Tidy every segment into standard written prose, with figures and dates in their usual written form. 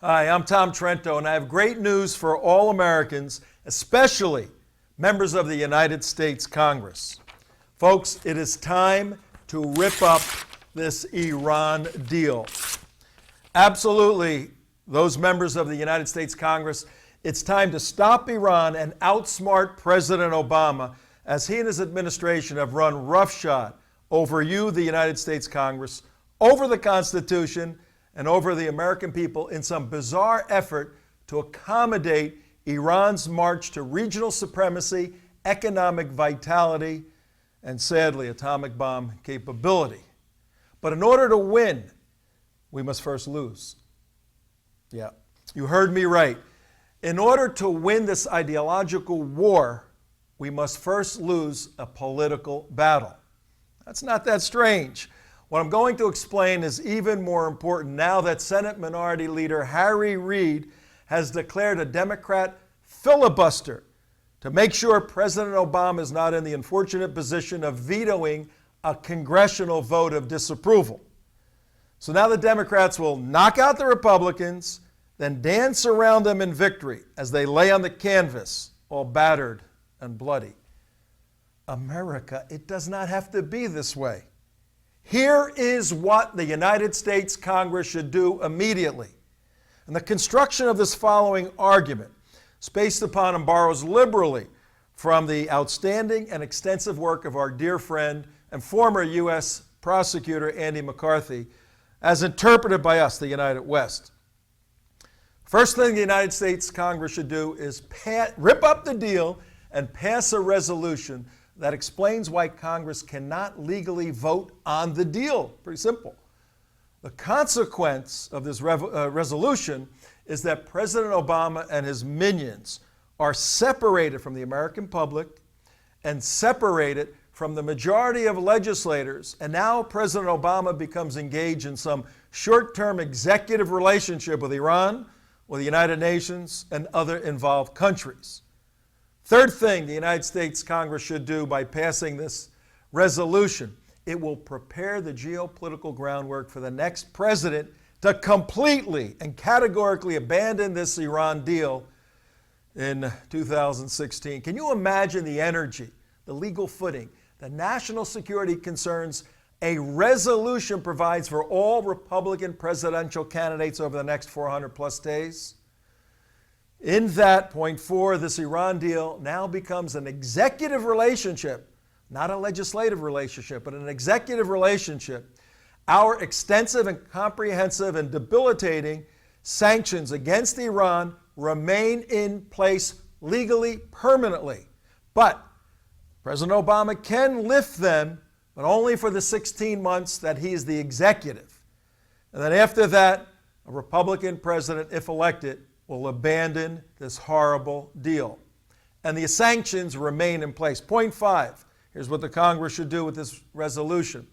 Hi, I'm Tom Trento, and I have great news for all Americans, especially members of the United States Congress. Folks, it is time to rip up this Iran deal. Absolutely, those members of the United States Congress, it's time to stop Iran and outsmart President Obama, as he and his administration have run roughshod over you, the United States Congress, over the Constitution, and over the American people in some bizarre effort to accommodate Iran's march to regional supremacy, economic vitality, and sadly, atomic bomb capability. But in order to win, we must first lose. Yeah, you heard me right. In order to win this ideological war, we must first lose a political battle. That's not that strange. What I'm going to explain is even more important now that Senate Minority Leader Harry Reid has declared a Democrat filibuster to make sure President Obama is not in the unfortunate position of vetoing a congressional vote of disapproval. So now the Democrats will knock out the Republicans, then dance around them in victory as they lay on the canvas, all battered and bloody. America, it does not have to be this way. Here is what the United States Congress should do immediately. And the construction of this following argument is based upon and borrows liberally from the outstanding and extensive work of our dear friend and former U.S. prosecutor Andy McCarthy, as interpreted by us, the United West. First thing the United States Congress should do is rip up the deal and pass a resolution that explains why Congress cannot legally vote on the deal. Pretty simple. The consequence of this resolution is that President Obama and his minions are separated from the American public and separated from the majority of legislators, and now President Obama becomes engaged in some short-term executive relationship with Iran, with the United Nations, and other involved countries. Third thing the United States Congress should do by passing this resolution, it will prepare the geopolitical groundwork for the next president to completely and categorically abandon this Iran deal in 2016. Can you imagine the energy, the legal footing, the national security concerns a resolution provides for all Republican presidential candidates over the next 400 plus days? In that, point 4, this Iran deal now becomes an executive relationship, not a legislative relationship, but an executive relationship. Our extensive and comprehensive and debilitating sanctions against Iran remain in place legally, permanently. But President Obama can lift them, but only for the 16 months that he is the executive. And then after that, a Republican president, if elected, will abandon this horrible deal. And the sanctions remain in place. Point 5, here's what the Congress should do with this resolution.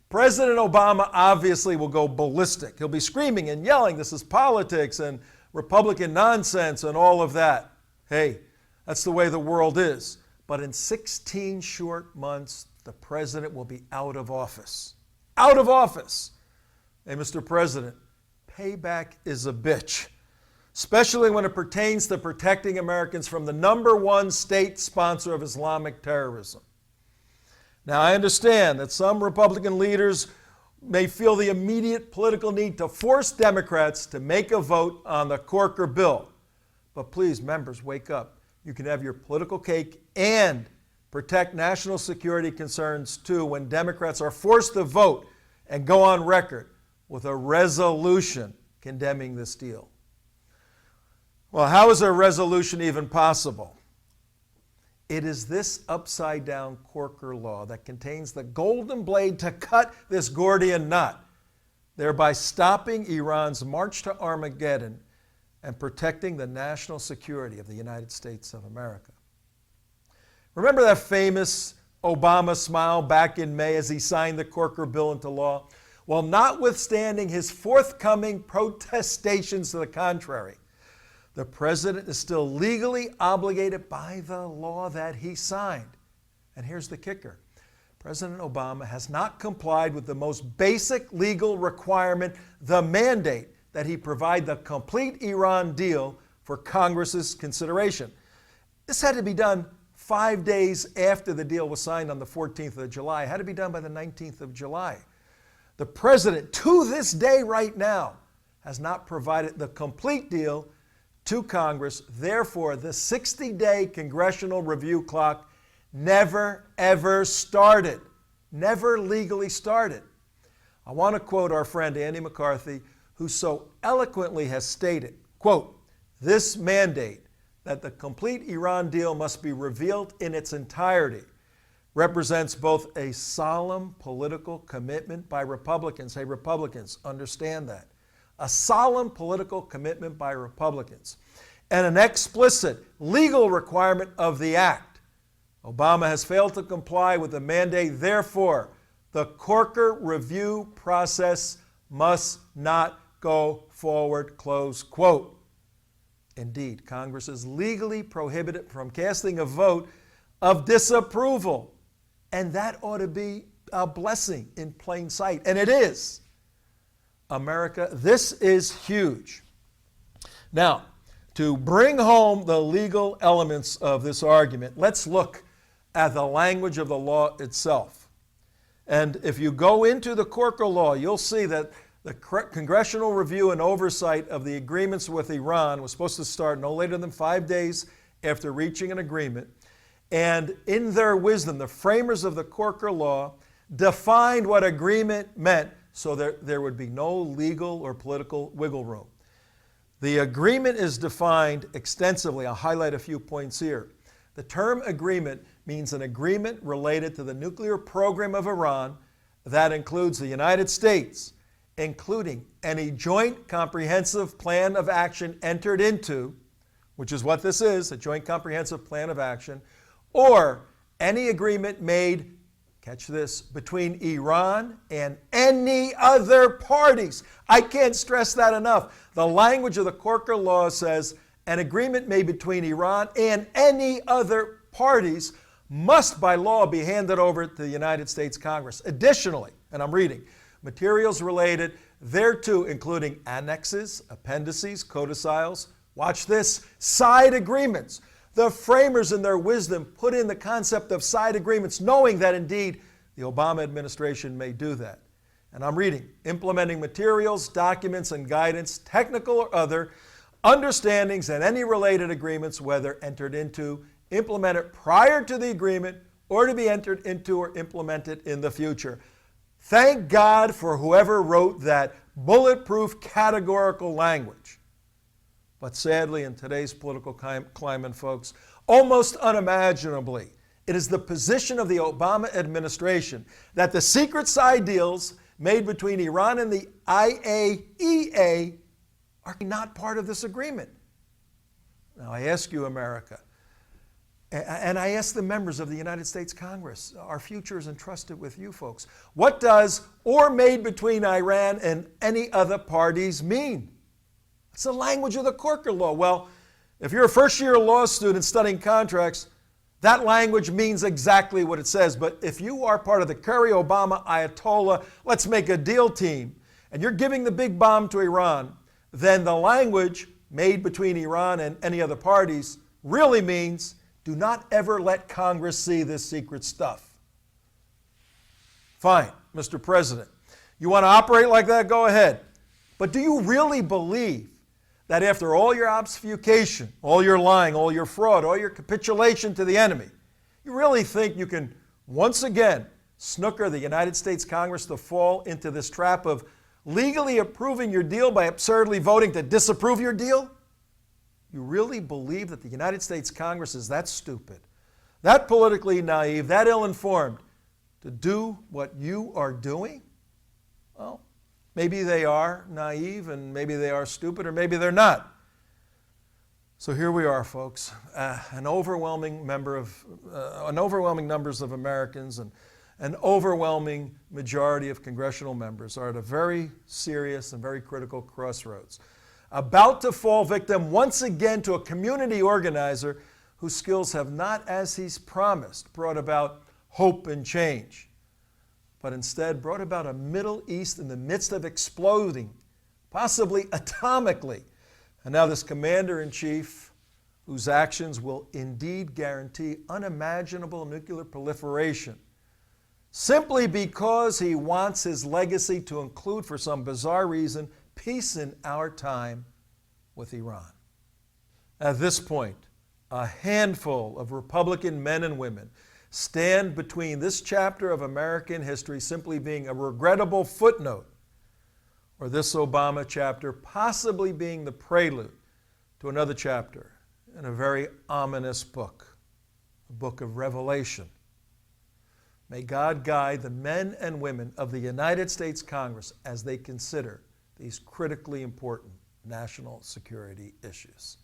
President Obama obviously will go ballistic. He'll be screaming and yelling, this is politics and Republican nonsense and all of that. Hey, that's the way the world is. But in 16 short months, the president will be out of office. Out of office. Hey, Mr. President, payback is a bitch, especially when it pertains to protecting Americans from the #1 state sponsor of Islamic terrorism. Now, I understand that some Republican leaders may feel the immediate political need to force Democrats to make a vote on the Corker bill. But please, members, wake up. You can have your political cake and protect national security concerns too when Democrats are forced to vote and go on record with a resolution condemning this deal. Well, how is a resolution even possible? It is this upside-down Corker law that contains the golden blade to cut this Gordian knot, thereby stopping Iran's march to Armageddon and protecting the national security of the United States of America. Remember that famous Obama smile back in May as he signed the Corker bill into law? Well, notwithstanding his forthcoming protestations to the contrary, the president is still legally obligated by the law that he signed. And here's the kicker. President Obama has not complied with the most basic legal requirement, the mandate that he provide the complete Iran deal for Congress's consideration. This had to be done 5 days after the deal was signed on the 14th of July. It had to be done by the 19th of July. The president, to this day right now, has not provided the complete deal to Congress. Therefore, the 60-day congressional review clock never, ever started, never legally started. I want to quote our friend Andy McCarthy, who so eloquently has stated, quote, "This mandate that the complete Iran deal must be revealed in its entirety represents both a solemn political commitment by Republicans." Hey, Republicans, understand that. A solemn political commitment by Republicans and an explicit legal requirement of the act. Obama has failed to comply with the mandate. Therefore, the Corker review process must not go forward, close quote. Indeed, Congress is legally prohibited from casting a vote of disapproval. And that ought to be a blessing in plain sight. And it is. America, this is huge. Now, to bring home the legal elements of this argument, let's look at the language of the law itself. And if you go into the Corker law, you'll see that the congressional review and oversight of the agreements with Iran was supposed to start no later than 5 days after reaching an agreement. And in their wisdom, the framers of the Corker law defined what agreement meant so there would be no legal or political wiggle room. The agreement is defined extensively. I'll highlight a few points here. The term agreement means an agreement related to the nuclear program of Iran that includes the United States, including any joint comprehensive plan of action entered into, which is what this is, a joint comprehensive plan of action, or any agreement made, catch this, between Iran and any other parties. I can't stress that enough. The language of the Corker law says an agreement made between Iran and any other parties must by law be handed over to the United States Congress. Additionally, and I'm reading, materials related thereto, including annexes, appendices, codicils, watch this, side agreements. The framers in their wisdom put in the concept of side agreements, knowing that indeed the Obama administration may do that. And I'm reading, implementing materials, documents, and guidance, technical or other, understandings, and any related agreements, whether entered into, implemented prior to the agreement, or to be entered into or implemented in the future. Thank God for whoever wrote that bulletproof categorical language. But sadly, in today's political climate, folks, almost unimaginably, it is the position of the Obama administration that the secret side deals made between Iran and the IAEA are not part of this agreement. Now, I ask you, America, and I ask the members of the United States Congress, our future is entrusted with you folks. What does or made between Iran and any other parties mean? It's the language of the Corker law. Well, if you're a first-year law student studying contracts, that language means exactly what it says. But if you are part of the Kerry-Obama Ayatollah, let's make a deal team, and you're giving the big bomb to Iran, then the language made between Iran and any other parties really means do not ever let Congress see this secret stuff. Fine, Mr. President. You want to operate like that? Go ahead. But do you really believe that after all your obfuscation, all your lying, all your fraud, all your capitulation to the enemy, you really think you can once again snooker the United States Congress to fall into this trap of legally approving your deal by absurdly voting to disapprove your deal? You really believe that the United States Congress is that stupid, that politically naive, that ill-informed to do what you are doing? Well, maybe they are naive, and maybe they are stupid, or maybe they're not. So here we are, folks. An overwhelming numbers of Americans and an overwhelming majority of congressional members are at a very serious and very critical crossroads, about to fall victim once again to a community organizer whose skills have not, as he's promised, brought about hope and change, but instead brought about a Middle East in the midst of exploding possibly atomically. And now this commander-in-chief, whose actions will indeed guarantee unimaginable nuclear proliferation, simply because he wants his legacy to include, for some bizarre reason, peace in our time with Iran. At this point, a handful of Republican men and women stand between this chapter of American history simply being a regrettable footnote, or this Obama chapter possibly being the prelude to another chapter in a very ominous book, the book of Revelation. May God guide the men and women of the United States Congress as they consider these critically important national security issues.